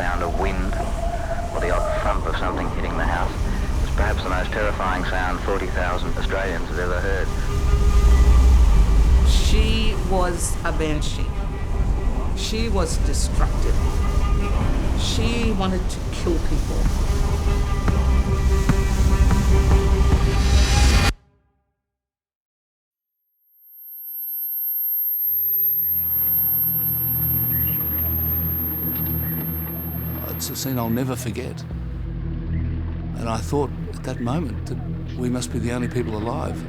sound of wind or the odd thump of something hitting the house was perhaps the most terrifying sound 40,000 Australians have ever heard. She was a banshee. She was destructive. She wanted to kill people. It's a scene I'll never forget. And I thought at that moment that we must be the only people alive.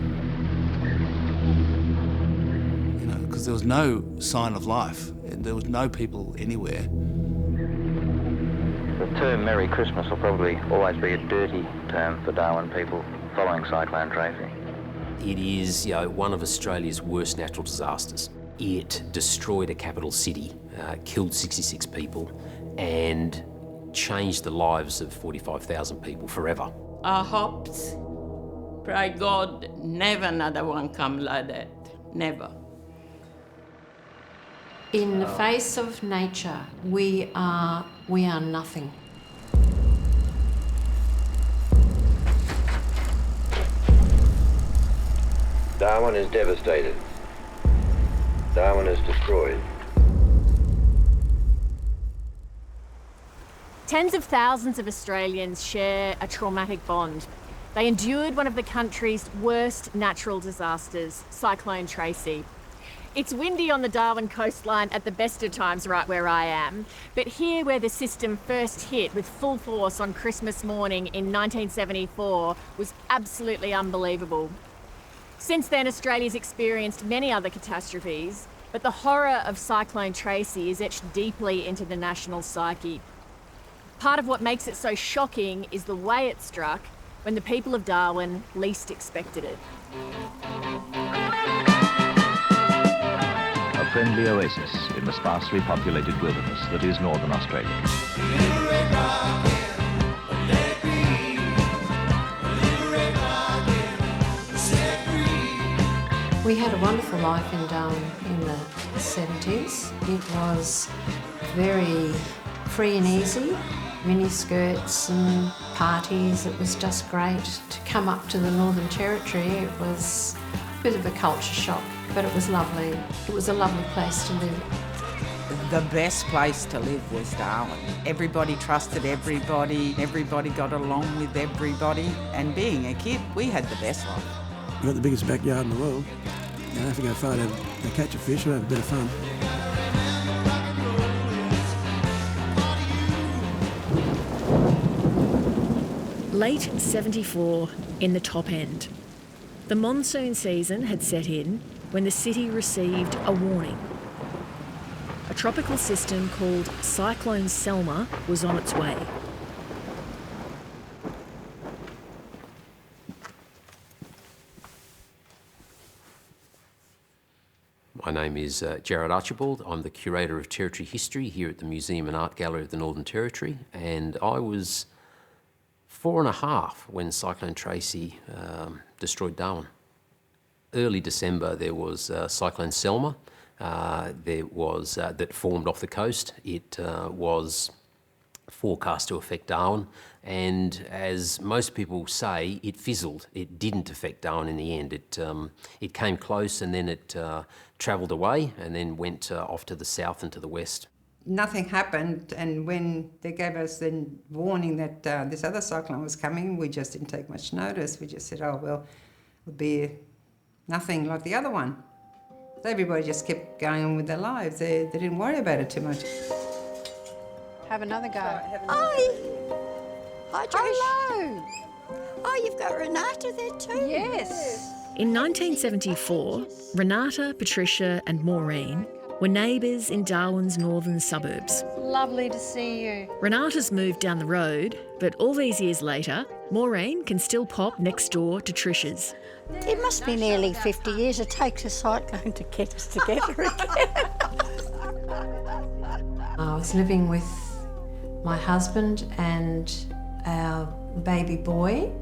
You know, because there was no sign of life and there was no people anywhere. The term Merry Christmas will probably always be a dirty term for Darwin people following Cyclone Tracy. It is, one of Australia's worst natural disasters. It destroyed a capital city, killed 66 people, and changed the lives of 45,000 people forever. Our hopes, pray God, never another one come like that, never. In the face of nature, we are nothing. Darwin is devastated. Darwin is destroyed. Tens of thousands of Australians share a traumatic bond. They endured one of the country's worst natural disasters, Cyclone Tracy. It's windy on the Darwin coastline at the best of times right where I am, but here where the system first hit with full force on Christmas morning in 1974 was absolutely unbelievable. Since then, Australia's experienced many other catastrophes, but the horror of Cyclone Tracy is etched deeply into the national psyche. Part of what makes it so shocking is the way it struck when the people of Darwin least expected it. A friendly oasis in the sparsely populated wilderness that is northern Australia. We had a wonderful life in Darwin in the 70s. It was very free and easy, mini skirts and parties. It was just great. To come up to the Northern Territory, it was a bit of a culture shock, but it was lovely. It was a lovely place to live. The best place to live was Darwin. Everybody trusted everybody, everybody got along with everybody, and being a kid, we had the best life. We've got the biggest backyard in the world. You don't have to go far to catch a fish, we'll have a bit of fun. Late 74 in the top end. The monsoon season had set in when the city received a warning. A tropical system called Cyclone Selma was on its way. My name is Jared Archibald. I'm the Curator of Territory History here at the Museum and Art Gallery of the Northern Territory, and I was 4.5 when Cyclone Tracy destroyed Darwin. Early December there was Cyclone Selma that formed off the coast. It was forecast to affect Darwin, and as most people say, it fizzled. It didn't affect Darwin in the end. It came close and then it travelled away and then went off to the south and to the west. Nothing happened, and when they gave us the warning that this other cyclone was coming, we just didn't take much notice. We just said, oh, well, it'll be nothing like the other one. So everybody just kept going on with their lives. They didn't worry about it too much. Have another go. Hi. Hi, Josh. Hello. Oh, you've got Renata there too? Yes. In 1974, Renata, Patricia and Maureen were neighbours in Darwin's northern suburbs. Lovely to see you. Renata's moved down the road, but all these years later, Maureen can still pop next door to Trisha's. It must be nearly 50 years. It takes a cyclone to get us together again. I was living with my husband and our baby boy.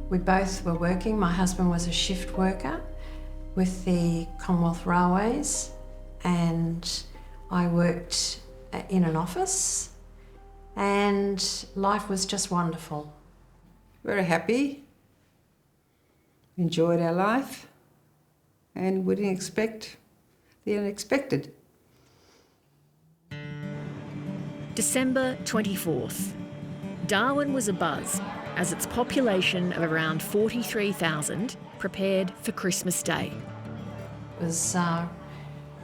We both were working. My husband was a shift worker with the Commonwealth Railways, and I worked in an office, and life was just wonderful. Very happy, enjoyed our life, and we didn't expect the unexpected. December 24th. Darwin was abuzz as its population of around 43,000 prepared for Christmas Day. It was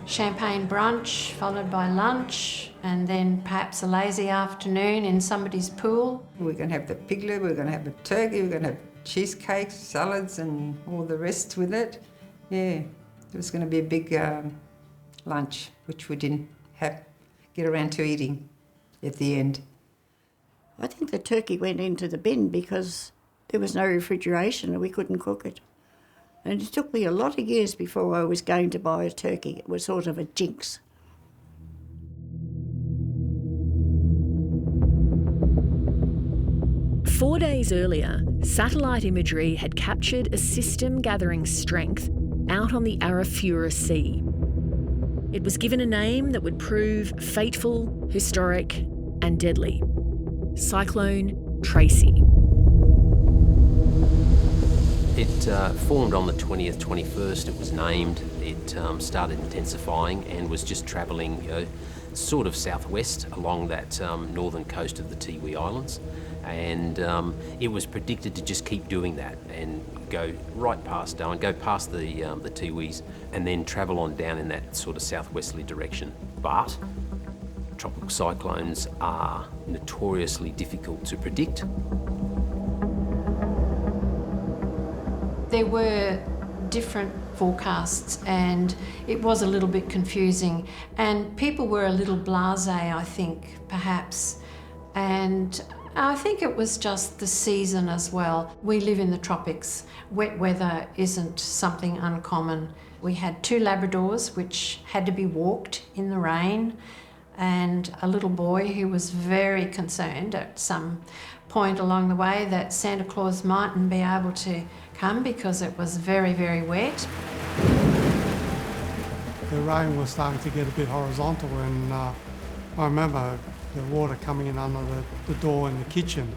champagne brunch followed by lunch and then perhaps a lazy afternoon in somebody's pool. We're going to have the piglet, we're going to have a turkey, we're going to have cheesecakes, salads and all the rest with it. Yeah, it was going to be a big lunch, which we didn't get around to eating at the end. I think the turkey went into the bin because there was no refrigeration and we couldn't cook it. And it took me a lot of years before I was going to buy a turkey. It was sort of a jinx. Four days earlier, satellite imagery had captured a system gathering strength out on the Arafura Sea. It was given a name that would prove fateful, historic and deadly. Cyclone Tracy. It formed on the 20th, 21st. It was named. It started intensifying and was just travelling sort of southwest along that northern coast of the Tiwi Islands. And it was predicted to just keep doing that and go right past Darwin, go past the Tiwis and then travel on down in that sort of southwesterly direction. But tropical cyclones are notoriously difficult to predict. There were different forecasts and it was a little bit confusing and people were a little blasé, I think, perhaps. And I think it was just the season as well. We live in the tropics. Wet weather isn't something uncommon. We had 2 Labradors which had to be walked in the rain and a little boy who was very concerned at some point along the way that Santa Claus mightn't be able to come because it was very, very wet. The rain was starting to get a bit horizontal and I remember the water coming in under the door in the kitchen.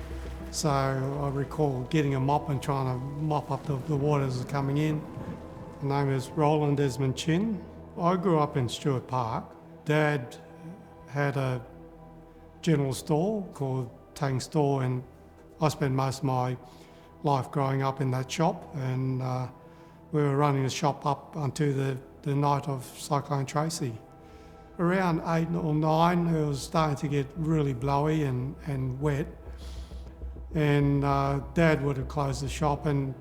So I recall getting a mop and trying to mop up the water as it's coming in. My name is Roland Desmond Chin. I grew up in Stewart Park. Dad had a general store called Tang Store and I spent most of my life growing up in that shop and we were running the shop up until the night of Cyclone Tracy. Around 8 or 9 it was starting to get really blowy and wet and Dad would have closed the shop and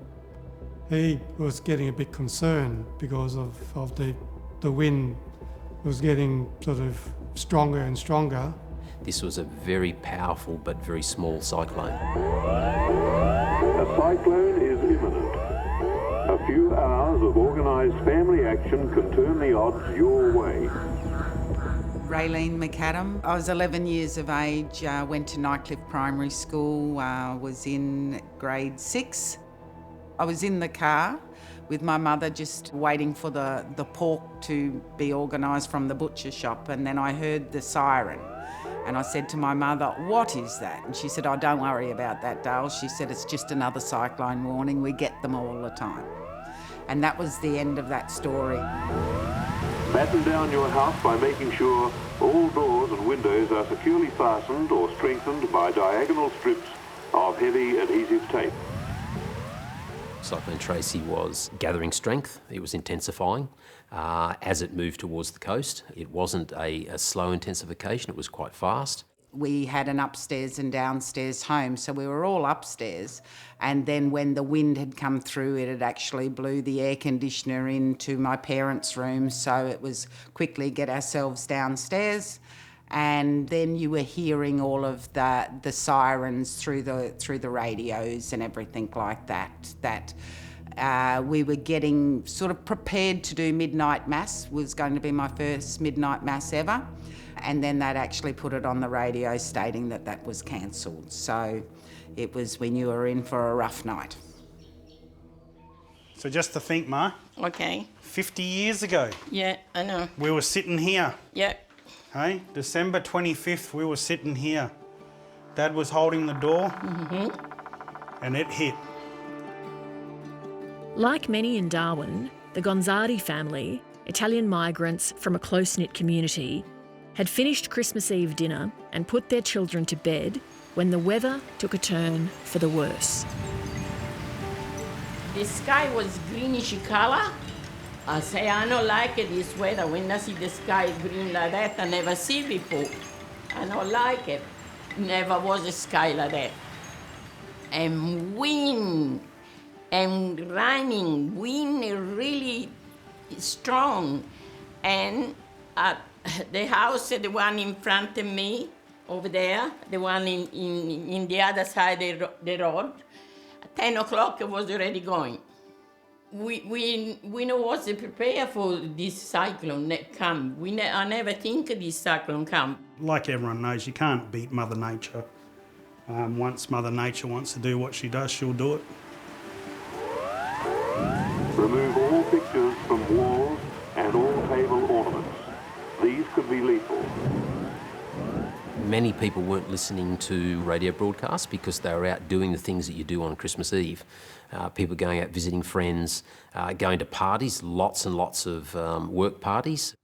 he was getting a bit concerned because of the wind was getting sort of stronger and stronger. This was a very powerful but very small cyclone. A cyclone is imminent. A few hours of organised family action can turn the odds your way. Raylene McAdam. I was 11 years of age, went to Nightcliff Primary School, was in grade 6. I was in the car with my mother just waiting for the pork to be organised from the butcher shop and then I heard the siren. And I said to my mother, "What is that?" And she said, "Oh, don't worry about that, Dale." She said, "It's just another cyclone warning. We get them all the time." And that was the end of that story. Batten down your house by making sure all doors and windows are securely fastened or strengthened by diagonal strips of heavy adhesive tape. Cyclone Tracy was gathering strength. It was intensifying as it moved towards the coast. It wasn't a slow intensification, it was quite fast. We had an upstairs and downstairs home, so we were all upstairs. And then when the wind had come through, it had actually blew the air conditioner into my parents' room, so it was quickly get ourselves downstairs. And then you were hearing all of the sirens through the radios and everything like that. We were getting sort of prepared to do midnight mass. Was going to be my first midnight mass ever. And then they'd actually put it on the radio stating that was cancelled. So we knew we were in for a rough night. So just to think, Ma. Okay. 50 years ago. Yeah, I know. We were sitting here. Yeah. Hey, December 25th, we were sitting here. Dad was holding the door and it hit. Like many in Darwin, the Gonzardi family, Italian migrants from a close-knit community, had finished Christmas Eve dinner and put their children to bed when the weather took a turn for the worse. The sky was greenish color. I say, I don't like this weather. When I see the sky green like that, I never see before. I don't like it. Never was a sky like that. And wind, and raining, wind really strong. And the house, the one in front of me, over there, the one in the other side of the road, 10 o'clock it was already going. We know what's prepared for this cyclone that come. I never think this cyclone come. Like everyone knows, you can't beat Mother Nature. Once Mother Nature wants to do what she does, she'll do it. Remove all pictures from walls and all table ornaments. These could be lethal. Many people weren't listening to radio broadcasts because they were out doing the things that you do on Christmas Eve. People going out visiting friends, going to parties, lots and lots of work parties.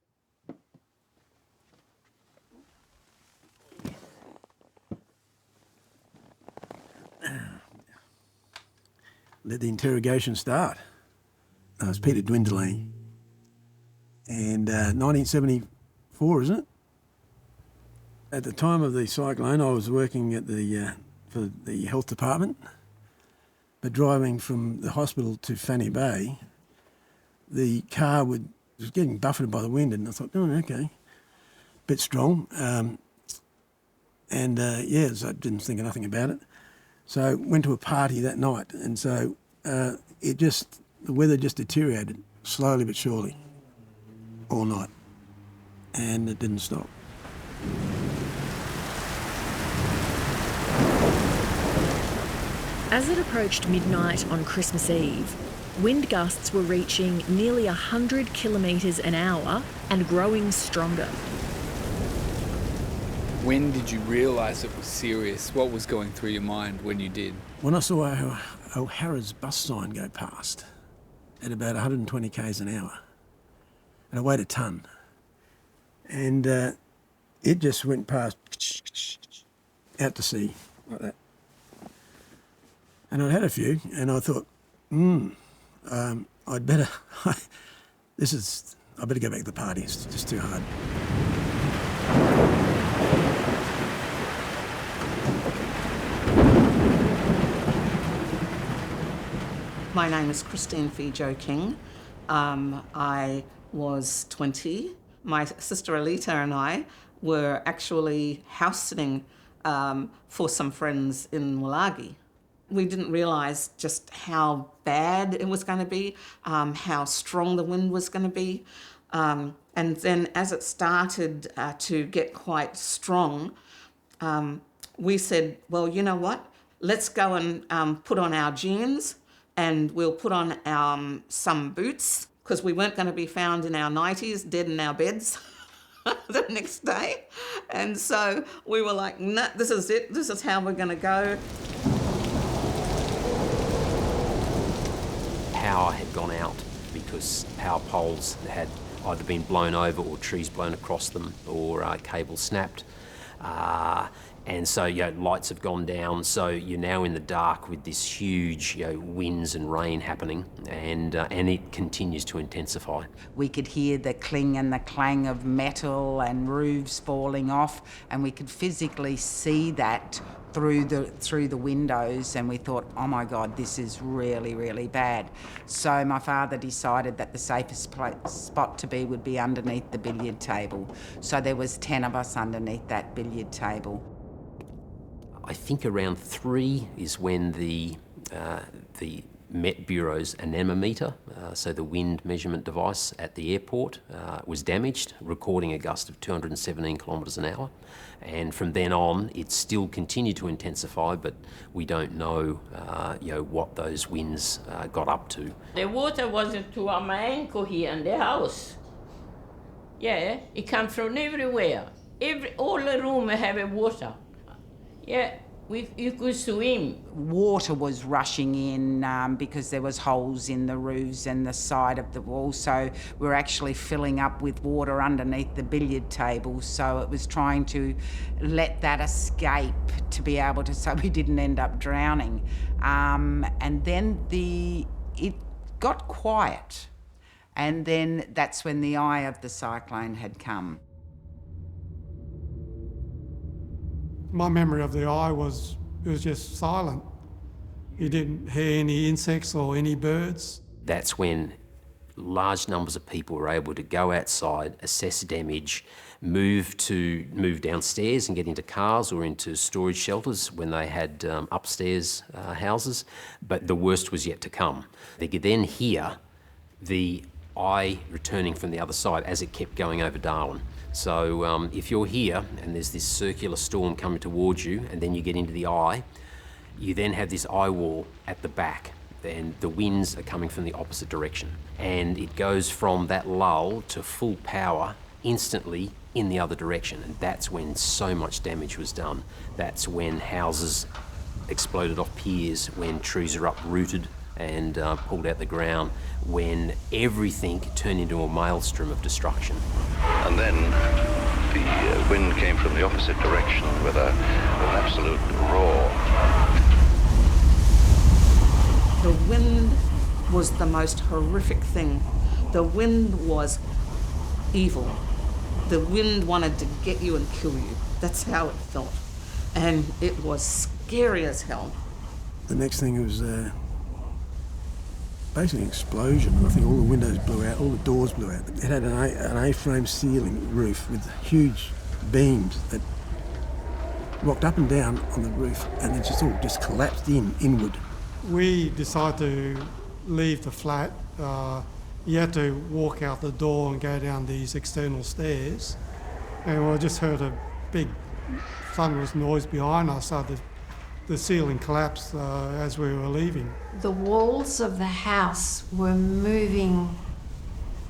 Let the interrogation start. I was Peter Dwindley, and 1974, isn't it? At the time of the cyclone, I was working at for the health department, but driving from the hospital to Fanny Bay, the car was getting buffeted by the wind, and I thought, oh, okay, bit strong. So I didn't think of nothing about it. So I went to a party that night, and so the weather just deteriorated slowly but surely all night, and it didn't stop. As it approached midnight on Christmas Eve, wind gusts were reaching nearly 100 kilometres an hour and growing stronger. When did you realise it was serious? What was going through your mind when you did? When I saw O'Hara's bus sign go past at about 120 k's an hour, and it weighed a tonne, and it just went past out to sea like that. And I'd had a few, and I thought, I better go back to the party. It's just too hard. My name is Christine Fijo King. I was 20. My sister Alita and I were actually house sitting for some friends in Wallagi. We didn't realise just how bad it was going to be, how strong the wind was going to be. And then as it started to get quite strong, we said, well, you know what? Let's go and put on our jeans, and we'll put on some boots, because we weren't going to be found in our 90s, dead in our beds the next day. And so we were like, nah, this is it. This is how we're going to go. Power had gone out because power poles had either been blown over or trees blown across them or cables snapped. And so, lights have gone down, so you're now in the dark with this huge, winds and rain happening, and it continues to intensify. We could hear the cling and the clang of metal and roofs falling off, and we could physically see that through the windows, and we thought, oh my God, this is really, really bad. So my father decided that the safest spot to be would be underneath the billiard table. So there was 10 of us underneath that billiard table. I think around 3 is when the Met Bureau's anemometer, so the wind measurement device at the airport, was damaged, recording a gust of 217 kilometres an hour. And from then on, it still continued to intensify, but we don't know, what those winds got up to. The water wasn't to my ankle here in the house. Yeah, it comes from everywhere. All the room have water. Yeah, You could swim. Water was rushing in because there was holes in the roofs and the side of the wall, so we're actually filling up with water underneath the billiard table, so it was trying to let that escape to be able to, so we didn't end up drowning. And then it got quiet, and then that's when the eye of the cyclone had come. My memory of the eye it was just silent. You didn't hear any insects or any birds. That's when large numbers of people were able to go outside, assess damage, move downstairs and get into cars or into storage shelters when they had upstairs houses, but the worst was yet to come. They could then hear the eye returning from the other side as it kept going over Darwin. So if you're here and there's this circular storm coming towards you and then you get into the eye, you then have this eye wall at the back and the winds are coming from the opposite direction. And it goes from that lull to full power instantly in the other direction. And that's when so much damage was done. That's when houses exploded off piers, when trees are uprooted and pulled out the ground, when everything turned into a maelstrom of destruction. And then the wind came from the opposite direction with an absolute roar. The wind was the most horrific thing. The wind was evil. The wind wanted to get you and kill you. That's how it felt. And it was scary as hell. The next thing was basically an explosion. I think all the windows blew out, all the doors blew out. It had an A-frame ceiling roof with huge beams that rocked up and down on the roof, and it just collapsed inward. We decided to leave the flat. You had to walk out the door and go down these external stairs, and we just heard a big thunderous noise behind us, so the ceiling collapsed as we were leaving. The walls of the house were moving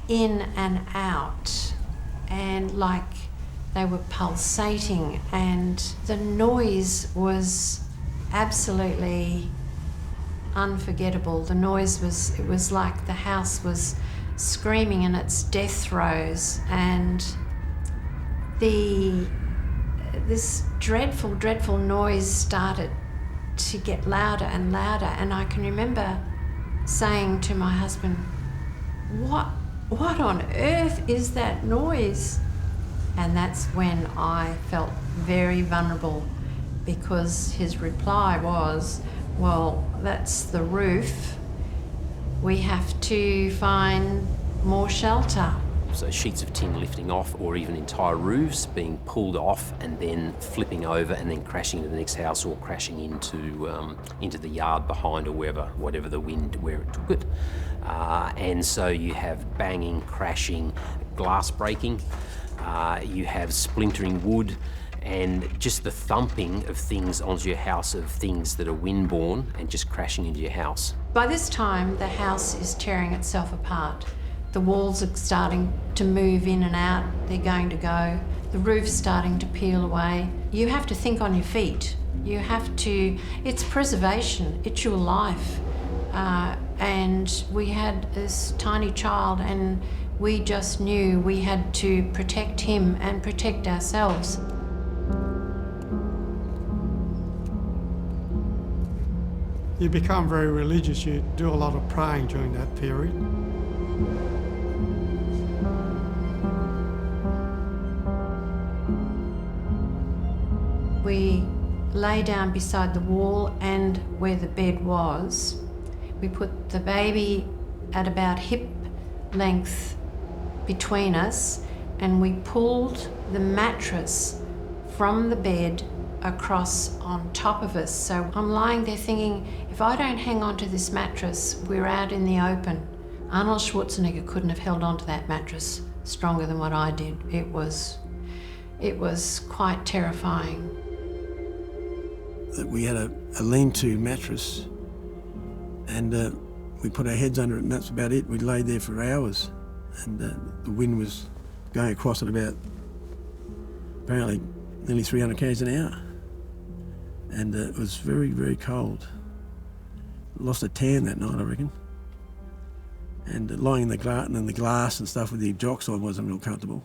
in and out, and like they were pulsating, and the noise was absolutely unforgettable. The noise it was like the house was screaming in its death throes, and this dreadful, dreadful noise started to get louder and louder, and I can remember saying to my husband, what on earth is that noise? And that's when I felt very vulnerable, because his reply was, well, that's the roof. We have to find more shelter. So sheets of tin lifting off, or even entire roofs being pulled off and then flipping over and then crashing into the next house, or crashing into the yard behind, or whatever the wind, where it took it. And so you have banging, crashing, glass breaking, you have splintering wood, and just the thumping of things onto your house, of things that are windborne and just crashing into your house. By this time, the house is tearing itself apart. The walls are starting to move in and out. They're going to go. The roof's starting to peel away. You have to think on your feet. You have to, it's preservation, it's your life. And we had this tiny child, and we just knew we had to protect him and protect ourselves. You become very religious. You do a lot of praying during that period. We lay down beside the wall and where the bed was. We put the baby at about hip length between us, and we pulled the mattress from the bed across on top of us. So I'm lying there thinking, if I don't hang on to this mattress, we're out in the open. Arnold Schwarzenegger couldn't have held on to that mattress stronger than what I did. It was quite terrifying. We had a lean-to mattress, and we put our heads under it, and that's about it. We laid there for hours, and the wind was going across at about apparently nearly 300 k's an hour. And it was very, very cold. Lost a tan that night, I reckon. And lying in the glass and stuff with the jocks on wasn't real comfortable.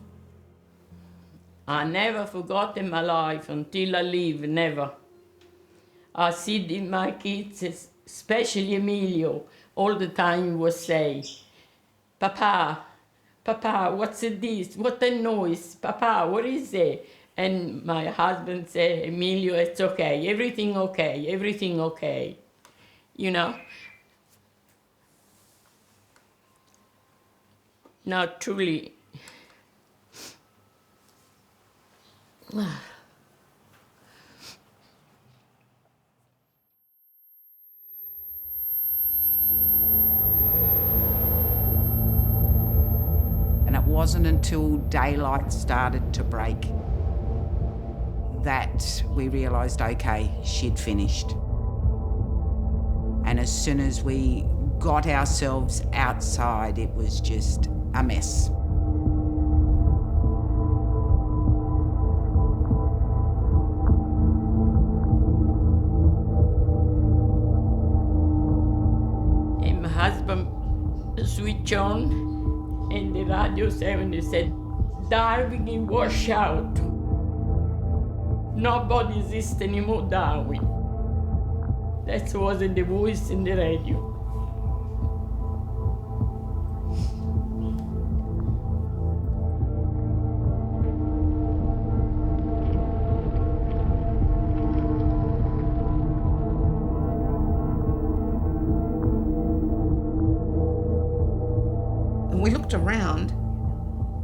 I never forgot in my life until I leave, never. I see my kids, especially Emilio, all the time was say, Papa, what's this? What a noise? Papa, what is it? And my husband say, Emilio, it's okay, everything okay. You know? Now, truly, and it wasn't until daylight started to break that we realised, okay, she'd finished. And as soon as we got ourselves outside, it was just a mess. and my husband switched on, and the radio 70 said, Darwin is washed out. Nobody exists anymore, Darwin. That wasn't the voice in the radio. And we looked around.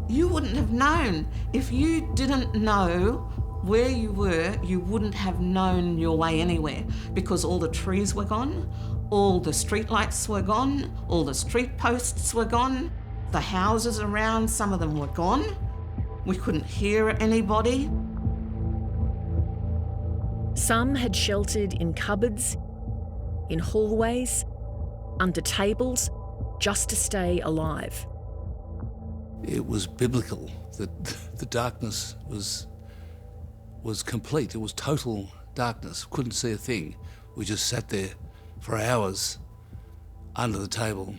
You wouldn't have known. If you didn't know where you were, you wouldn't have known your way anywhere, because all the trees were gone, all the street lights were gone, all the street posts were gone, the houses around, some of them were gone. We couldn't hear anybody. Some had sheltered in cupboards, in hallways, under tables, just to stay alive. It was biblical that the darkness was complete. It was total darkness. Couldn't see a thing. We just sat there for hours under the table,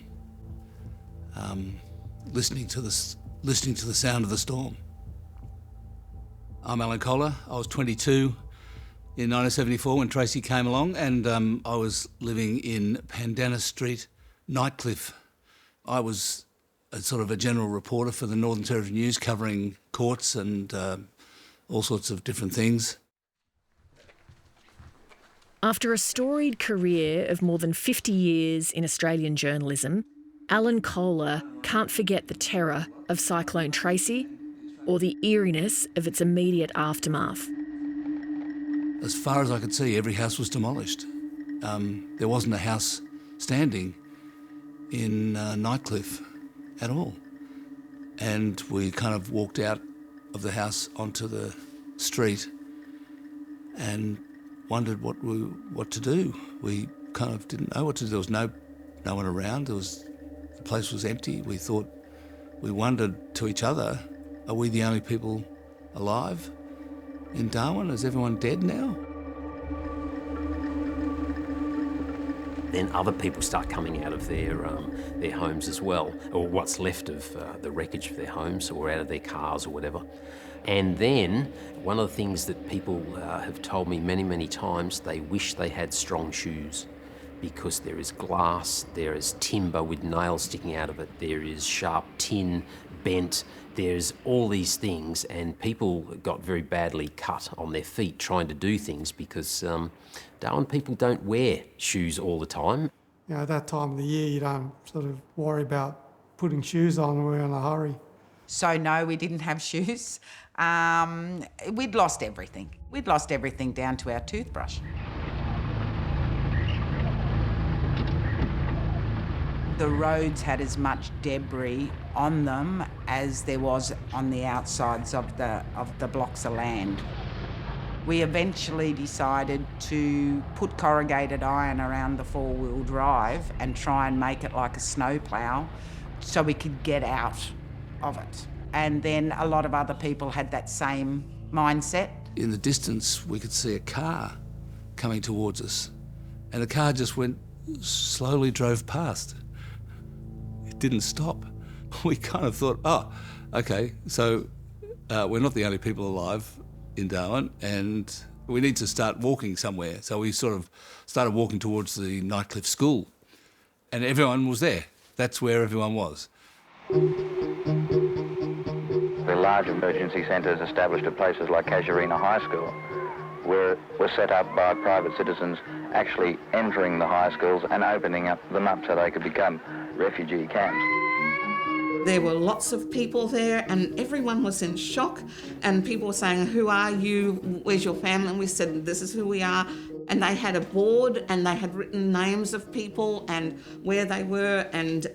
listening to the sound of the storm. I'm Alan Kohler. I was 22 in 1974 when Tracy came along, and I was living in Pandana Street, Nightcliff. I was a sort of a general reporter for the Northern Territory News, covering courts and all sorts of different things. After a storied career of more than 50 years in Australian journalism, Alan Kohler can't forget the terror of Cyclone Tracy or the eeriness of its immediate aftermath. As far as I could see, every house was demolished. There wasn't a house standing in Nightcliff at all. And we kind of walked out of the house onto the street and wondered what to do. We kind of didn't know what to do. There was no one around. The place was empty. We wondered to each other, are we the only people alive in Darwin? Is everyone dead now? Then other people start coming out of their homes as well, or what's left of the wreckage of their homes, or out of their cars or whatever. And then one of the things that people have told me many, many times, they wish they had strong shoes, because there is glass, there is timber with nails sticking out of it, there is sharp tin, bent, there's all these things, and people got very badly cut on their feet trying to do things, because Darwin people don't wear shoes all the time. You know, at that time of the year, you don't sort of worry about putting shoes on. We're in a hurry. So no, we didn't have shoes. We'd lost everything. We'd lost everything down to our toothbrush. The roads had as much debris on them as there was on the outsides of the blocks of land. We eventually decided to put corrugated iron around the four-wheel drive and try and make it like a snowplow so we could get out of it. And then a lot of other people had that same mindset. In the distance, we could see a car coming towards us, and the car just slowly drove past. It didn't stop. We kind of thought, oh, okay, so we're not the only people alive in Darwin, and we need to start walking somewhere. So we sort of started walking towards the Nightcliff School, and everyone was there. That's where everyone was. The large emergency centres established at places like Casuarina High School were set up by private citizens actually entering the high schools and opening them up so they could become refugee camps. There were lots of people there and everyone was in shock, and people were saying, who are you, where's your family? And we said, this is who we are. And they had a board and they had written names of people and where they were, and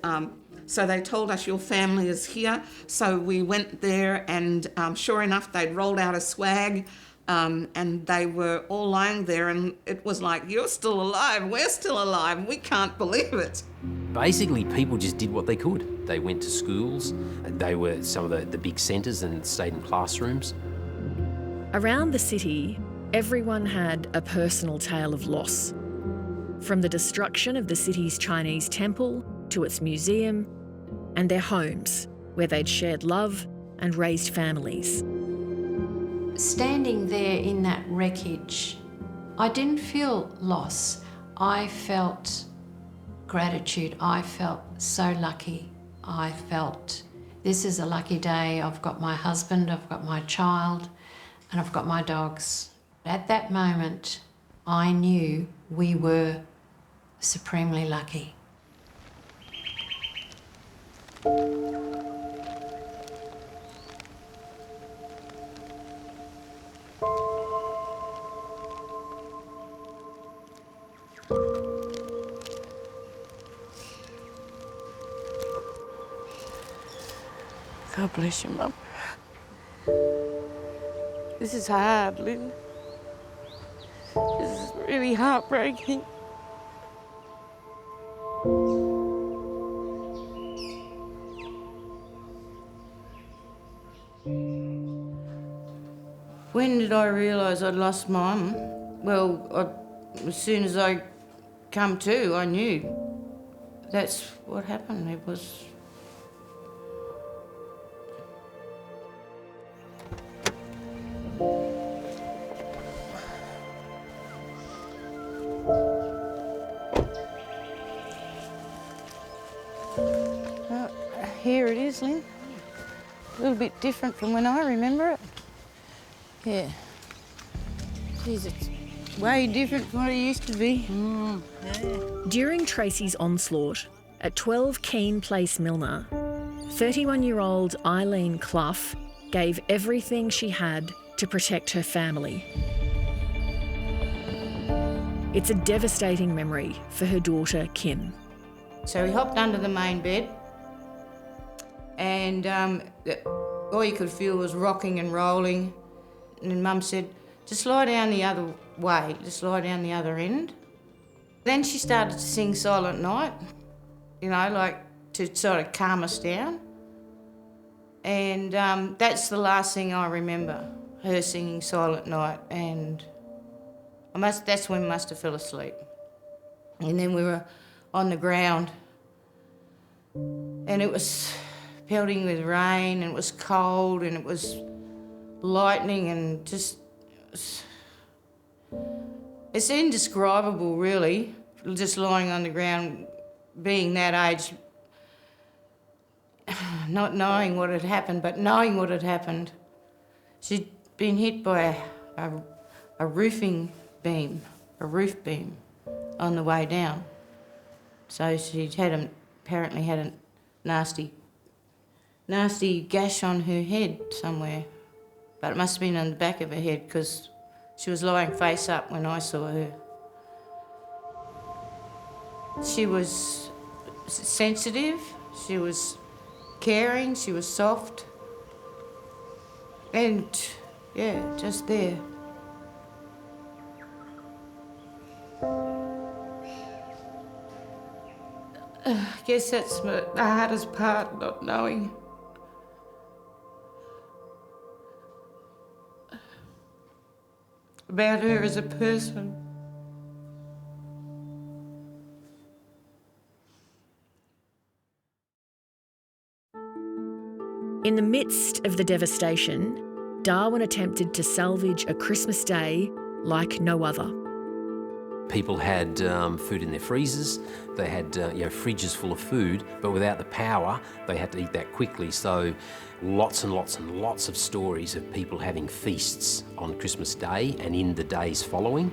so they told us your family is here. So we went there and sure enough they'd rolled out a swag, and they were all lying there, and it was like, you're still alive, we're still alive, we can't believe it. Basically, people just did what they could. They went to schools, they were some of the big centres and stayed in classrooms. Around the city, everyone had a personal tale of loss. From the destruction of the city's Chinese temple to its museum, and their homes, where they'd shared love and raised families. Standing there in that wreckage, I didn't feel loss. I felt gratitude. I felt so lucky. I felt this is a lucky day. I've got my husband, I've got my child, and I've got my dogs. At that moment, I knew we were supremely lucky. God bless you, Mum. This is hard, Lynn. This is really heartbreaking. When did I realise I'd lost Mum? Well, as soon as I come to, I knew. That's what happened. It was... Here it is, Lynn. A little bit different from when I remember it. Yeah. Geez, it's way different from what it used to be. During Tracy's onslaught, at 12 Keene Place, Milner, 31-year-old Eileen Clough gave everything she had to protect her family. It's a devastating memory for her daughter, Kim. So we hopped under the main bed, and all you could feel was rocking and rolling. And then Mum said, just lie down the other way, just lie down the other end. Then she started to sing Silent Night, you know, like to sort of calm us down. And that's the last thing I remember, her singing Silent Night. And that's when we must have fell asleep. And then we were on the ground, and it was pelting with rain, and it was cold, and it was lightning, and just... It's indescribable, really, just lying on the ground, being that age, not knowing what had happened, but knowing what had happened. She'd been hit by a roof beam on the way down. So she'd apparently had a nasty gash on her head somewhere. But it must have been on the back of her head because she was lying face up when I saw her. She was sensitive, she was caring, she was soft, and yeah, just there. I guess that's the hardest part, not knowing. About her as a person. In the midst of the devastation, Darwin attempted to salvage a Christmas Day like no other. People had food in their freezers, they had fridges full of food, but without the power, they had to eat that quickly. So lots and lots and lots of stories of people having feasts on Christmas Day and in the days following.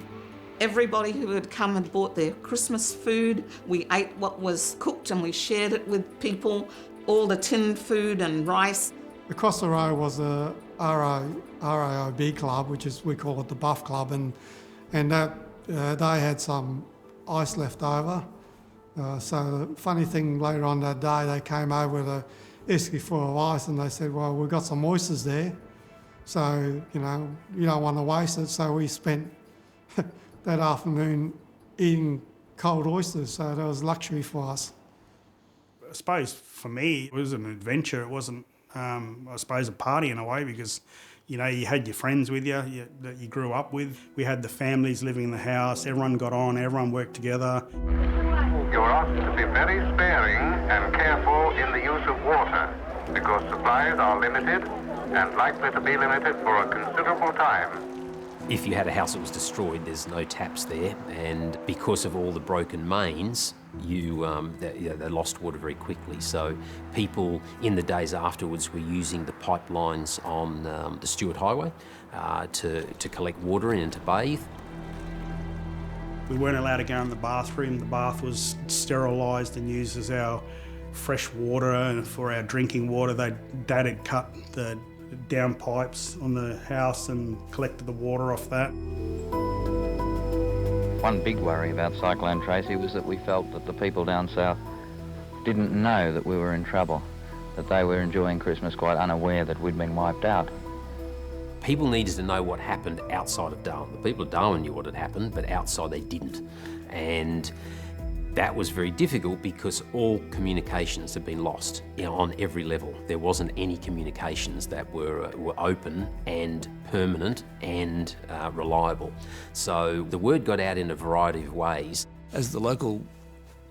Everybody who had come and bought their Christmas food, we ate what was cooked and we shared it with people, all the tinned food and rice. Across the road was a RAOB club, which is, we call it the Buff Club, and that they had some ice left over. So the funny thing, later on that day, they came over with a esky full of ice and they said, well, we've got some oysters there, so, you don't want to waste it. So we spent that afternoon eating cold oysters, so that was luxury for us. I suppose for me, it was an adventure. It wasn't, I suppose, a party in a way, because you had your friends with you that you grew up with. We had the families living in the house. Everyone got on, everyone worked together. You are asked to be very sparing and careful in the use of water, because supplies are limited and likely to be limited for a considerable time. If you had a house that was destroyed, there's no taps there, and because of all the broken mains, they lost water very quickly. So people in the days afterwards were using the pipelines on the Stuart Highway to collect water in and to bathe. We weren't allowed to go in the bathroom. The bath was sterilised and used as our fresh water, and for our drinking water, Dad had cut the down pipes on the house and collected the water off that. One big worry about Cyclone Tracy was that we felt that the people down south didn't know that we were in trouble, that they were enjoying Christmas quite unaware that we'd been wiped out. People needed to know what happened outside of Darwin. The people of Darwin knew what had happened, but outside they didn't. And that was very difficult because all communications had been lost on every level. There wasn't any communications that were open and permanent and reliable. So the word got out in a variety of ways. As the local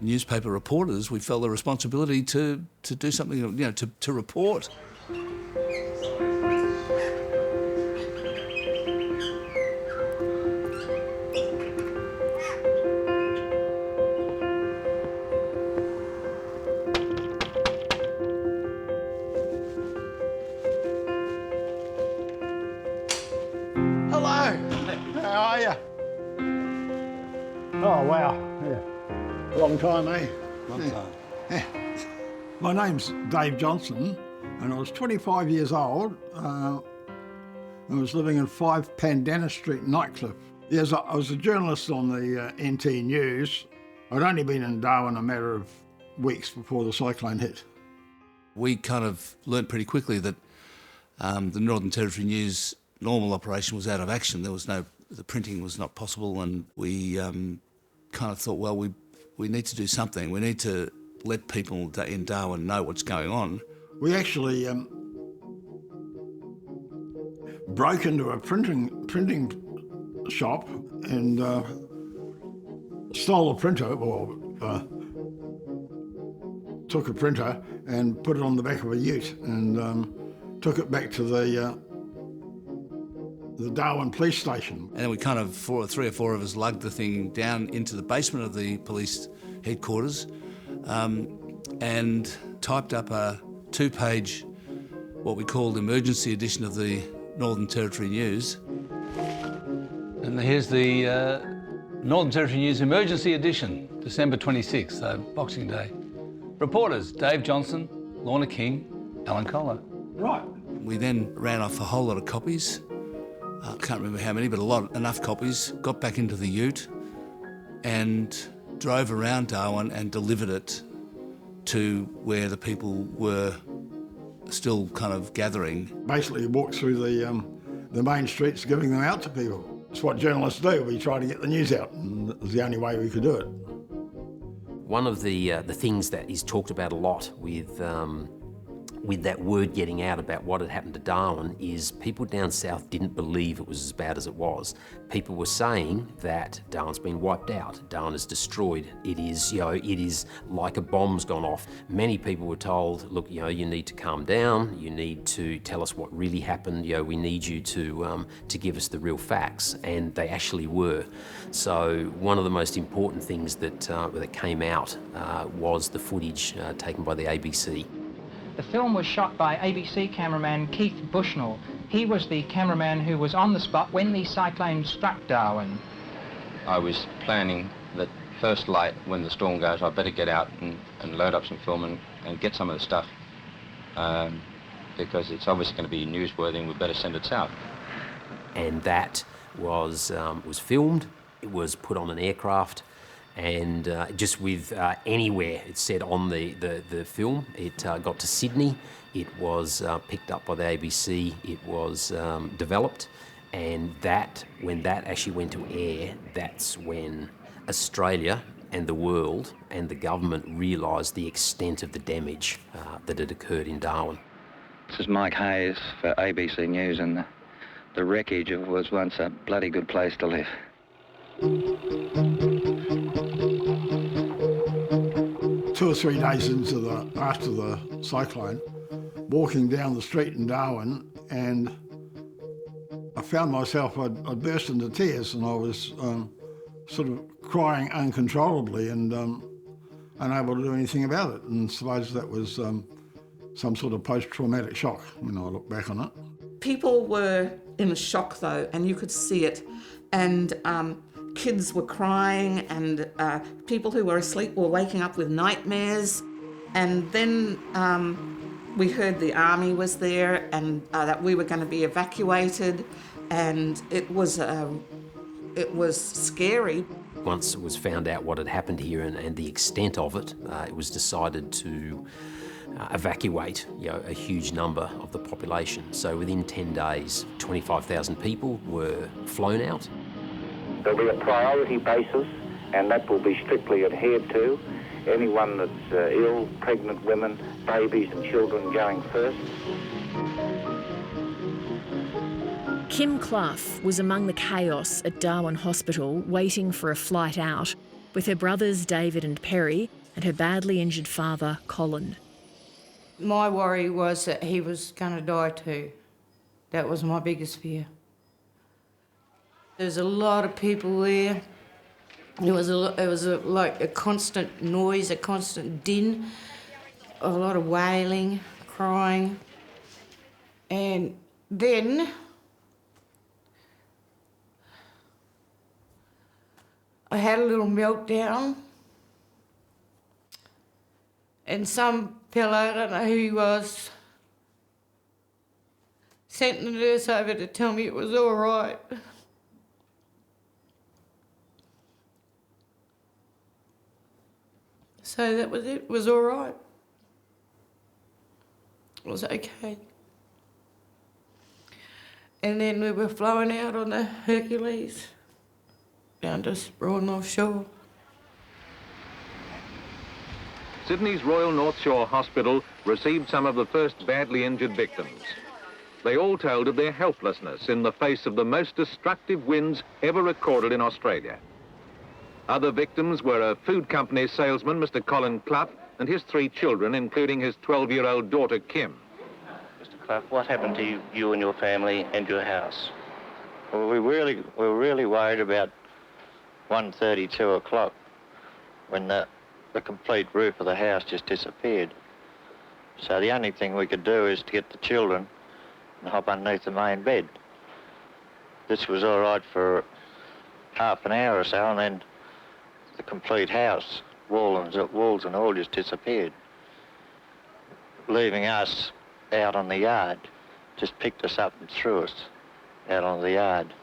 newspaper reporters, we felt the responsibility to do something, to report. Oh, wow. Yeah. Long time, eh? Long time. Yeah. My name's Dave Johnson, and I was 25 years old. I was living in 5 Pandana Street, Nightcliff. Yes, I was a journalist on the NT News. I'd only been in Darwin a matter of weeks before the cyclone hit. We kind of learnt pretty quickly that the Northern Territory News normal operation was out of action. The printing was not possible, and we kind of thought, well, we need to do something. We need to let people in Darwin know what's going on. We actually broke into a printing shop and stole a printer, or took a printer and put it on the back of a ute and took it back to the Darwin police station. And then we kind of, 3 or 4 of us lugged the thing down into the basement of the police headquarters and typed up a 2-page, what we called emergency edition of the Northern Territory News. And here's the Northern Territory News emergency edition, December 26th, so Boxing Day. Reporters, Dave Johnson, Lorna King, Alan Kohler. Right. We then ran off a whole lot of copies. I can't remember how many, but enough copies, got back into the ute and drove around Darwin and delivered it to where the people were still kind of gathering. Basically walked through the main streets giving them out to people. It's what journalists do. We try to get the news out, and it was the only way we could do it. One of the things that is talked about a lot with with that word getting out about what had happened to Darwin is people down south didn't believe it was as bad as it was. People were saying that Darwin's been wiped out, Darwin is destroyed, it is like a bomb's gone off. Many people were told, look, you need to calm down, you need to tell us what really happened, we need you to give us the real facts, and they actually were. So one of the most important things that came out was the footage taken by the ABC. The film was shot by ABC cameraman Keith Bushnell. He was the cameraman who was on the spot when the cyclone struck Darwin. I was planning that first light, when the storm goes, I'd better get out and load up some film and get some of the stuff because it's obviously going to be newsworthy and we better send it south. And that was filmed, it was put on an aircraft, and just with anywhere it said on the film, it got to Sydney, it was picked up by the ABC, it was developed, and when that actually went to air, that's when Australia and the world and the government realised the extent of the damage that had occurred in Darwin. This is Mike Hayes for ABC News, and the wreckage was once a bloody good place to live. 2 or 3 days after the cyclone, walking down the street in Darwin, and I found myself, I'd burst into tears, and I was sort of crying uncontrollably and unable to do anything about it. And I suppose that was some sort of post-traumatic shock when I look back on it. People were in shock though, and you could see it, and kids were crying, and people who were asleep were waking up with nightmares. And then we heard the army was there and that we were going to be evacuated, and it was scary. Once it was found out what had happened here and the extent of it, it was decided to evacuate a huge number of the population. So within 10 days, 25,000 people were flown out. There'll be a priority basis, and that will be strictly adhered to. Anyone that's ill, pregnant women, babies and children going first. Kim Clough was among the chaos at Darwin Hospital waiting for a flight out with her brothers David and Perry and her badly injured father Colin. My worry was that he was going to die too. That was my biggest fear. There's a lot of people there. It was like a constant noise, a constant din, a lot of wailing, crying. And then I had a little meltdown, and some fella, I don't know who he was, sent the nurse over to tell me it was all right. So that was it. It was all right. It was okay. And then we were flown out on the Hercules down to Broad North Shore. Sydney's Royal North Shore Hospital received some of the first badly injured victims. They all told of their helplessness in the face of the most destructive winds ever recorded in Australia. Other victims were a food company salesman, Mr. Colin Clough, and his 3 children, including his 12-year-old daughter, Kim. Mr. Clough, what happened to you and your family and your house? Well, we were really worried about 1:30, 2 o'clock, when the complete roof of the house just disappeared. So the only thing we could do is to get the children and hop underneath the main bed. This was all right for half an hour or so, and then the complete house, walls and all, just disappeared, leaving us out on the yard. Just picked us up and threw us out on the yard.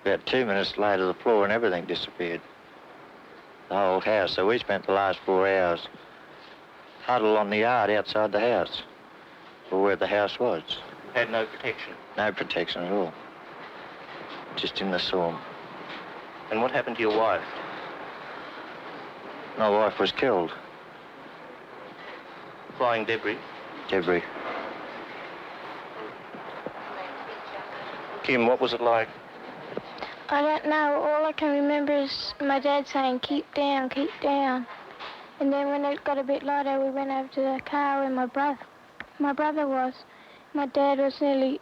About 2 minutes later, the floor and everything disappeared, the whole house. So we spent the last 4 hours huddled on the yard outside the house, or where the house was. Had no protection? No protection at all. Just in the storm. And what happened to your wife? My wife was killed. Flying debris? Debris. Kim, what was it like? I don't know. All I can remember is my dad saying, keep down, keep down. And then when it got a bit lighter, we went over to the car where my brother was. My dad was nearly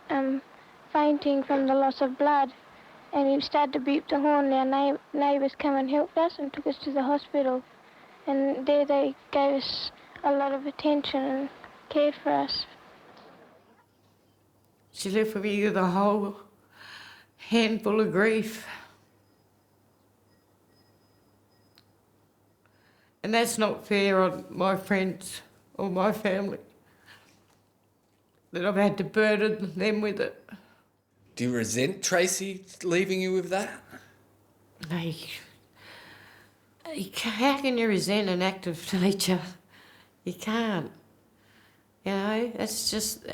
fainting from the loss of blood. And he started to beep the horn. Our neighbours came and helped us and took us to the hospital. And there they gave us a lot of attention and cared for us. She left with me with a whole handful of grief. And that's not fair on my friends or my family, that I've had to burden them with it. Do you resent Tracy leaving you with that? How can you resent an act of nature? You can't. You know, that's just,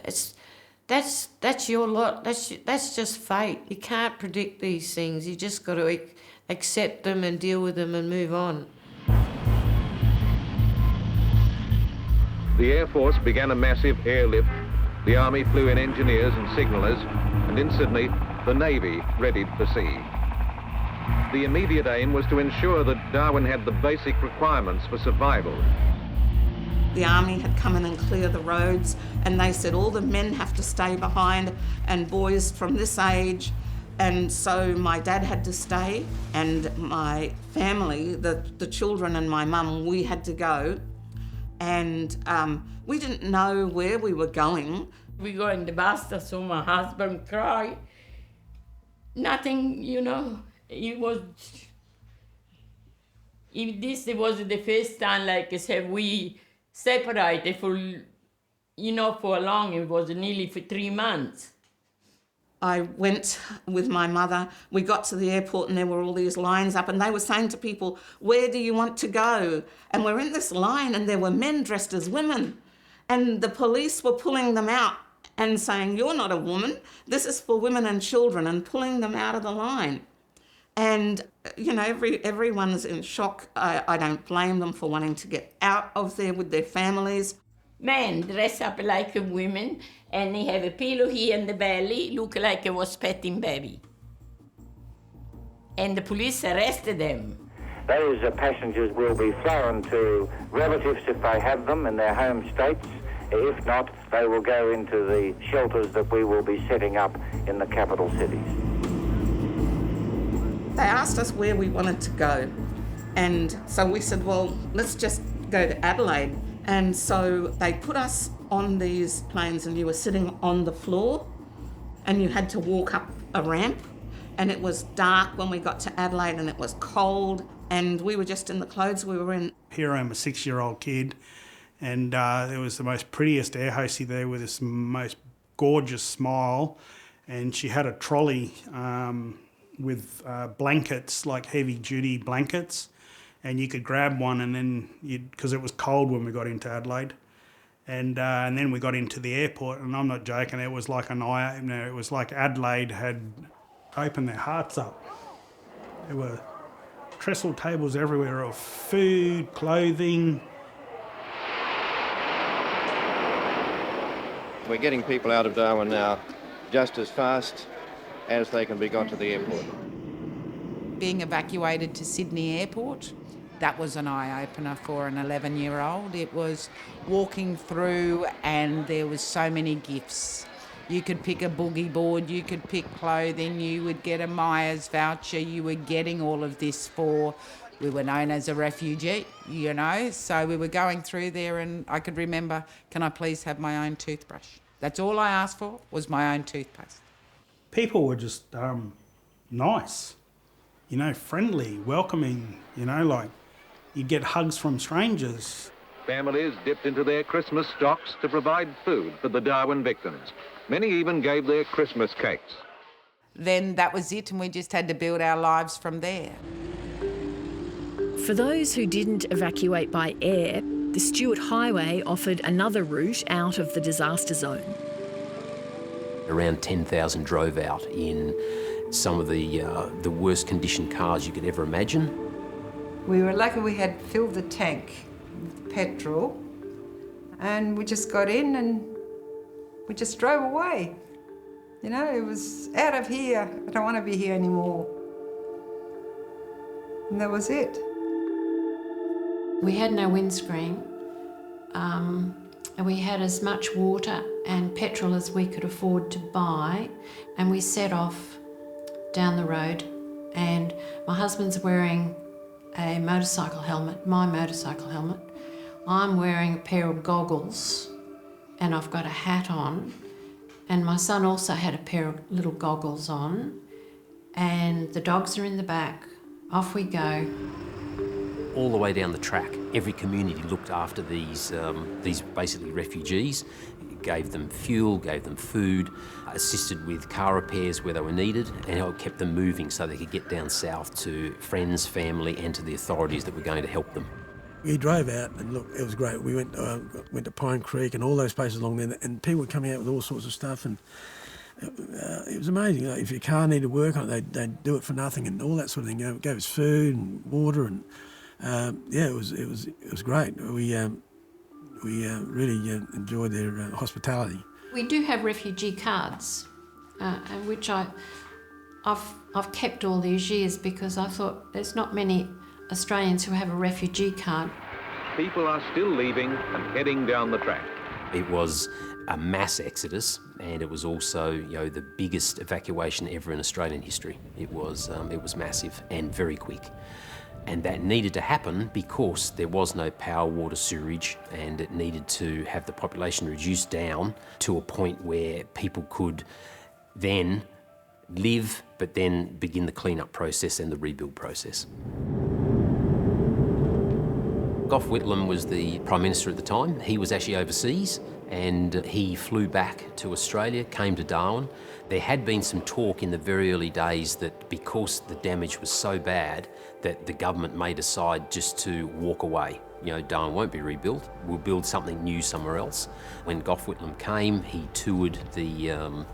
that's your lot. That's just fate. You can't predict these things. You just got to accept them and deal with them and move on. The Air Force began a massive airlift. The Army flew in engineers and signallers, and in Sydney, the Navy readied for sea. The immediate aim was to ensure that Darwin had the basic requirements for survival. The Army had come in and cleared the roads, and they said all the men have to stay behind and boys from this age. And so my dad had to stay, and my family, the children and my mum, we had to go. And we didn't know where we were going. We go in the bus, I saw my husband cry. Nothing, you know, it was the first time, like I said, we separated for, you know, for long. It was nearly for 3 months. I went with my mother. We got to the airport and there were all these lines up and they were saying to people, where do you want to go? And we're in this line and there were men dressed as women. And the police were pulling them out and saying, you're not a woman, this is for women and children, and pulling them out of the line. And, you know, everyone's in shock. I don't blame them for wanting to get out of there with their families. Men dress up like women and they have a pillow here in the belly, look like it was petting baby. And the police arrested them. Those passengers will be flown to relatives if they have them in their home states. If not, they will go into the shelters that we will be setting up in the capital cities. They asked us where we wanted to go. And so we said, well, let's just go to Adelaide. And so they put us on these planes and you were sitting on the floor and you had to walk up a ramp. And it was dark when we got to Adelaide and it was cold and we were just in the clothes we were in. Here I'm a 6-year-old kid and there was the most prettiest air hostess there with this most gorgeous smile, and she had a trolley with blankets, like heavy-duty blankets, and you could grab one and then because it was cold when we got into Adelaide. And then we got into the airport, and I'm not joking, it was like it was like Adelaide had opened their hearts up. There were trestle tables everywhere of food, clothing. We're getting people out of Darwin now just as fast as they can be got to the airport. Being evacuated to Sydney Airport, that was an eye-opener for an 11-year-old. It was walking through and there was so many gifts. You could pick a boogie board, you could pick clothing, you would get a Myers voucher, you were getting all of this for, we were known as a refugee, you know, so we were going through there and I could remember, can I please have my own toothbrush? That's all I asked for, was my own toothpaste. People were just nice, you know, friendly, welcoming, you know, like you get hugs from strangers. Families dipped into their Christmas stocks to provide food for the Darwin victims. Many even gave their Christmas cakes. Then that was it, and we just had to build our lives from there. For those who didn't evacuate by air, the Stuart Highway offered another route out of the disaster zone. Around 10,000 drove out in some of the worst conditioned cars you could ever imagine. We were lucky we had filled the tank with petrol, and we just got in and we just drove away. You know, it was out of here, I don't want to be here anymore. And that was it. We had no windscreen, and we had as much water and petrol as we could afford to buy, and we set off down the road, and my husband's wearing a motorcycle helmet, my motorcycle helmet. I'm wearing a pair of goggles, and I've got a hat on, and my son also had a pair of little goggles on, and the dogs are in the back. Off we go. All the way down the track, every community looked after these basically refugees, gave them fuel, gave them food, assisted with car repairs where they were needed, and kept them moving so they could get down south to friends, family, and to the authorities that were going to help them. We drove out and look, it was great. We went to Pine Creek and all those places along there, and people were coming out with all sorts of stuff, and it was amazing. You know, if your car needed work on it, they'd do it for nothing and all that sort of thing. It gave us food and water, and it was great. We really enjoyed their hospitality. We do have refugee cards, which I've kept all these years because I thought there's not many Australians who have a refugee card. People are still leaving and heading down the track. It was a mass exodus, and it was also, the biggest evacuation ever in Australian history. It was massive and very quick. And that needed to happen because there was no power, water, sewerage, and it needed to have the population reduced down to a point where people could then live, but then begin the clean-up process and the rebuild process. Gough Whitlam was the Prime Minister at the time. He was actually overseas, and he flew back to Australia, came to Darwin. There had been some talk in the very early days that because the damage was so bad that the government may decide just to walk away. Darwin won't be rebuilt, we'll build something new somewhere else. When Gough Whitlam came, he toured the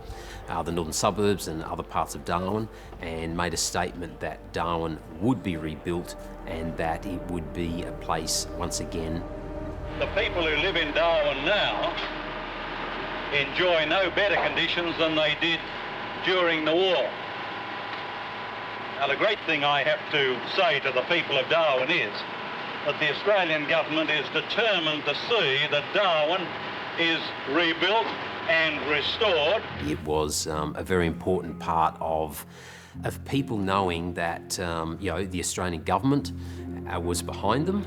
northern suburbs and other parts of Darwin and made a statement that Darwin would be rebuilt and that it would be a place, once again. The people who live in Darwin now enjoy no better conditions than they did during the war. Now, the great thing I have to say to the people of Darwin is that the Australian government is determined to see that Darwin is rebuilt and restored. It was a very important part of people knowing that the Australian government was behind them.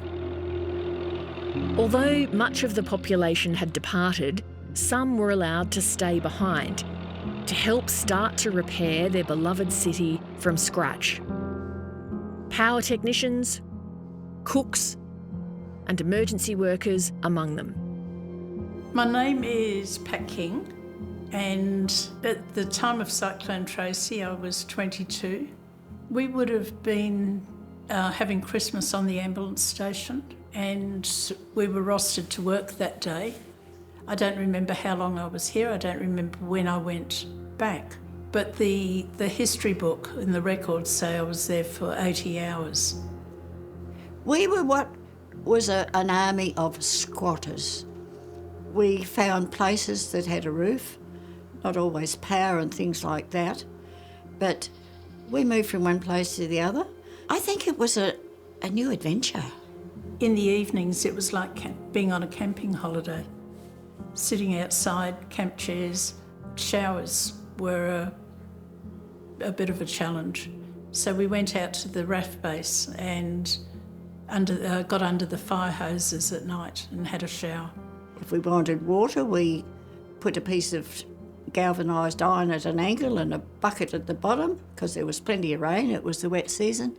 Although much of the population had departed, some were allowed to stay behind to help start to repair their beloved city from scratch. Power technicians, cooks, and emergency workers among them. My name is Pat King, and at the time of Cyclone Tracy, I was 22. We would have been having Christmas on the ambulance station, and we were rostered to work that day. I don't remember how long I was here. I don't remember when I went back. But the history book and the records say I was there for 80 hours. We were what was an army of squatters. We found places that had a roof, not always power and things like that, but we moved from one place to the other. I think it was a new adventure. In the evenings, it was like being on a camping holiday. Sitting outside, camp chairs, showers were a bit of a challenge. So we went out to the RAF base and got under the fire hoses at night and had a shower. If we wanted water, we put a piece of galvanised iron at an angle and a bucket at the bottom because there was plenty of rain, it was the wet season.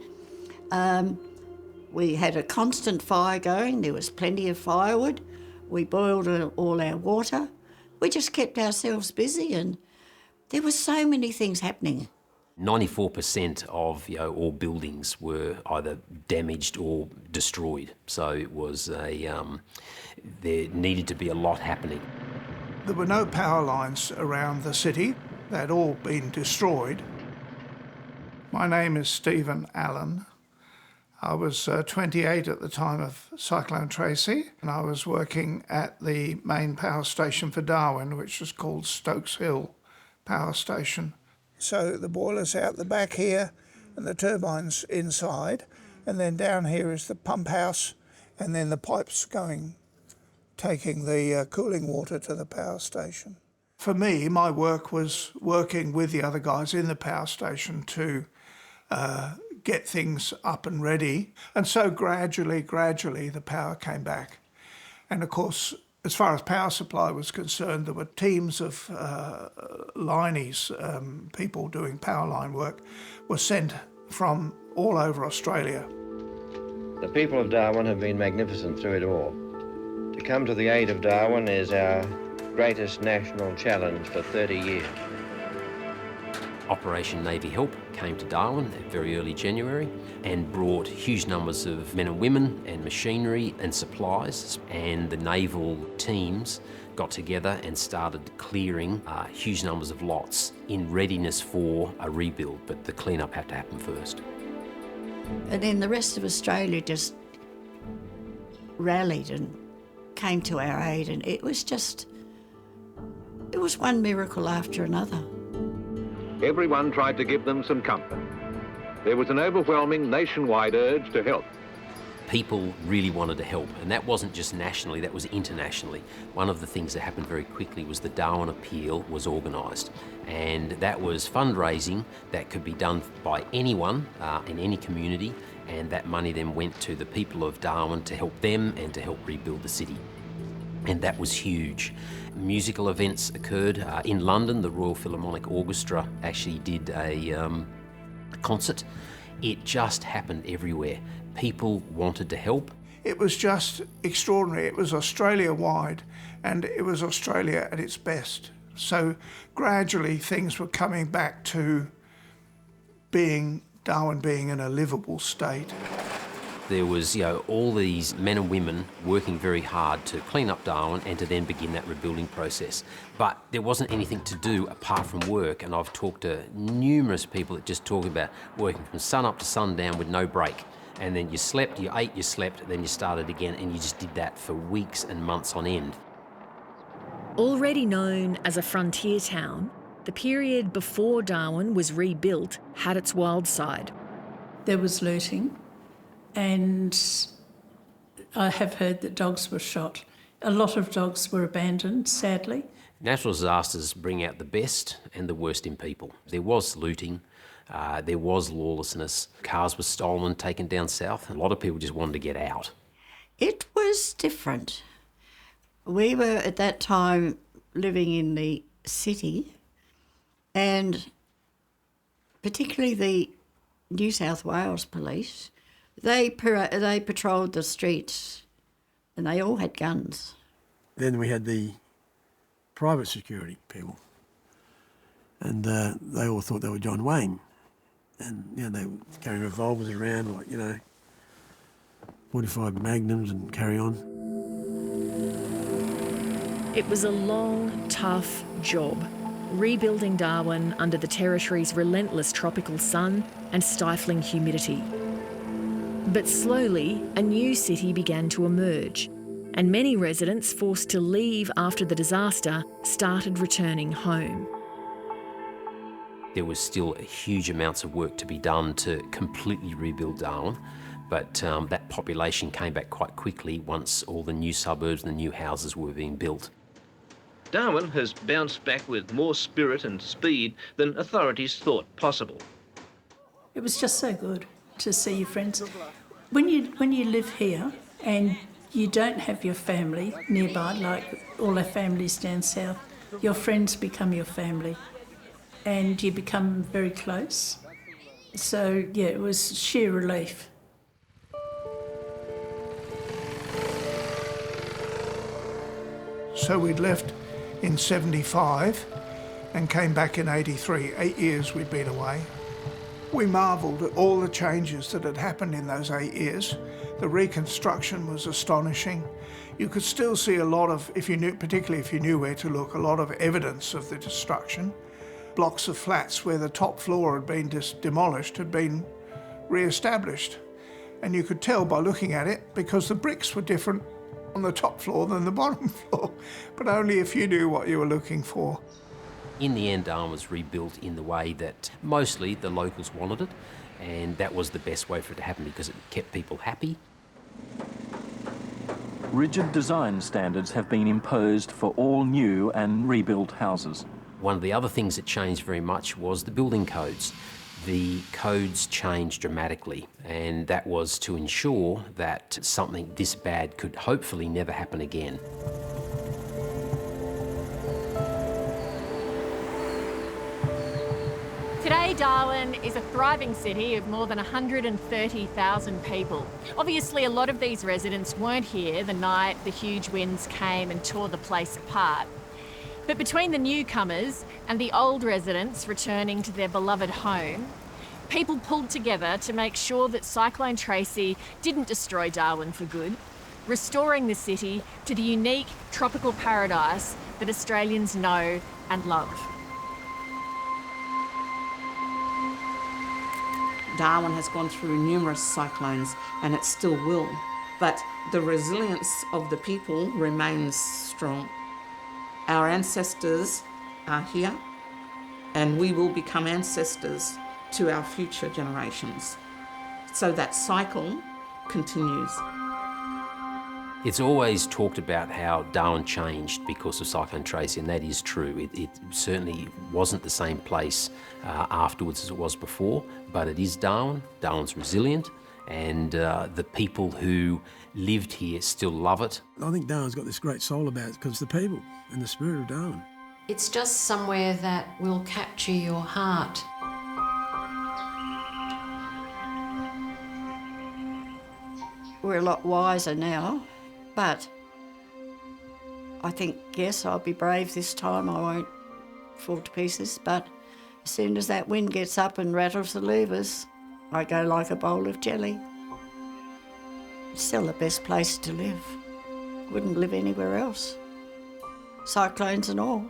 We had a constant fire going, there was plenty of firewood. We boiled all our water. We just kept ourselves busy, and there were so many things happening. 94% of all buildings were either damaged or destroyed. So it was there needed to be a lot happening. There were no power lines around the city. They'd all been destroyed. My name is Stephen Allen. I was 28 at the time of Cyclone Tracy, and I was working at the main power station for Darwin, which was called Stokes Hill Power Station. So the boiler's out the back here, and the turbine's inside, and then down here is the pump house, and then the pipes taking the cooling water to the power station. For me, my work was working with the other guys in the power station to get things up and ready. And so gradually, the power came back. And of course, as far as power supply was concerned, there were teams of linies, people doing power line work, were sent from all over Australia. The people of Darwin have been magnificent through it all. To come to the aid of Darwin is our greatest national challenge for 30 years. Operation Navy Help came to Darwin in very early January and brought huge numbers of men and women and machinery and supplies, and the naval teams got together and started clearing huge numbers of lots in readiness for a rebuild, but the cleanup had to happen first. And then the rest of Australia just rallied and came to our aid, and it was one miracle after another. Everyone tried to give them some comfort. There was an overwhelming nationwide urge to help. People really wanted to help, and that wasn't just nationally, that was internationally. One of the things that happened very quickly was the Darwin Appeal was organised, and that was fundraising that could be done by anyone in any community, and that money then went to the people of Darwin to help them and to help rebuild the city. And that was huge. Musical events occurred in London. The Royal Philharmonic Orchestra actually did a concert. It just happened everywhere. People wanted to help. It was just extraordinary. It was Australia-wide, and it was Australia at its best. So gradually things were coming back to Darwin being in a livable state. There was, all these men and women working very hard to clean up Darwin and to then begin that rebuilding process. But there wasn't anything to do apart from work, and I've talked to numerous people that just talk about working from sun up to sundown with no break. And then you slept, you ate, you slept, then you started again, and you just did that for weeks and months on end. Already known as a frontier town, the period before Darwin was rebuilt had its wild side. There was looting, and I have heard that dogs were shot. A lot of dogs were abandoned, sadly. Natural disasters bring out the best and the worst in people. There was looting, there was lawlessness, cars were stolen, taken down south. A lot of people just wanted to get out. It was different. We were at that time living in the city, and particularly the New South Wales police, they patrolled the streets, and they all had guns. Then we had the private security people, and they all thought they were John Wayne, and they were carrying revolvers around, 45 Magnums and carry on. It was a long, tough job, rebuilding Darwin under the territory's relentless tropical sun and stifling humidity. But slowly, a new city began to emerge, and many residents forced to leave after the disaster started returning home. There was still huge amounts of work to be done to completely rebuild Darwin, but that population came back quite quickly once all the new suburbs and the new houses were being built. Darwin has bounced back with more spirit and speed than authorities thought possible. It was just so good to see your friends. When you live here and you don't have your family nearby, like all our families down south, your friends become your family and you become very close. So, yeah, it was sheer relief. So we'd left in 75 and came back in 83. 8 years we'd been away. We marvelled at all the changes that had happened in those 8 years. The reconstruction was astonishing. You could still see a lot of, particularly if you knew where to look, a lot of evidence of the destruction. Blocks of flats where the top floor had been demolished had been re-established. And you could tell by looking at it because the bricks were different on the top floor than the bottom floor, but only if you knew what you were looking for. In the end, Darwin was rebuilt in the way that mostly the locals wanted it, and that was the best way for it to happen because it kept people happy. Rigid design standards have been imposed for all new and rebuilt houses. One of the other things that changed very much was the building codes. The codes changed dramatically, and that was to ensure that something this bad could hopefully never happen again. Today, Darwin is a thriving city of more than 130,000 people. Obviously, a lot of these residents weren't here the night the huge winds came and tore the place apart. But between the newcomers and the old residents returning to their beloved home, people pulled together to make sure that Cyclone Tracy didn't destroy Darwin for good, restoring the city to the unique tropical paradise that Australians know and love. Darwin has gone through numerous cyclones and it still will, but the resilience of the people remains strong. Our ancestors are here and we will become ancestors to our future generations. So that cycle continues. It's always talked about how Darwin changed because of Cyclone Tracy, and that is true. It certainly wasn't the same place afterwards as it was before, but it is Darwin. Darwin's resilient, and the people who lived here still love it. I think Darwin's got this great soul about it because the people and the spirit of Darwin. It's just somewhere that will capture your heart. We're a lot wiser now, but I think, yes, I'll be brave this time. I won't fall to pieces, but as soon as that wind gets up and rattles the levers, I go like a bowl of jelly. It's still the best place to live. Wouldn't live anywhere else. Cyclones and all.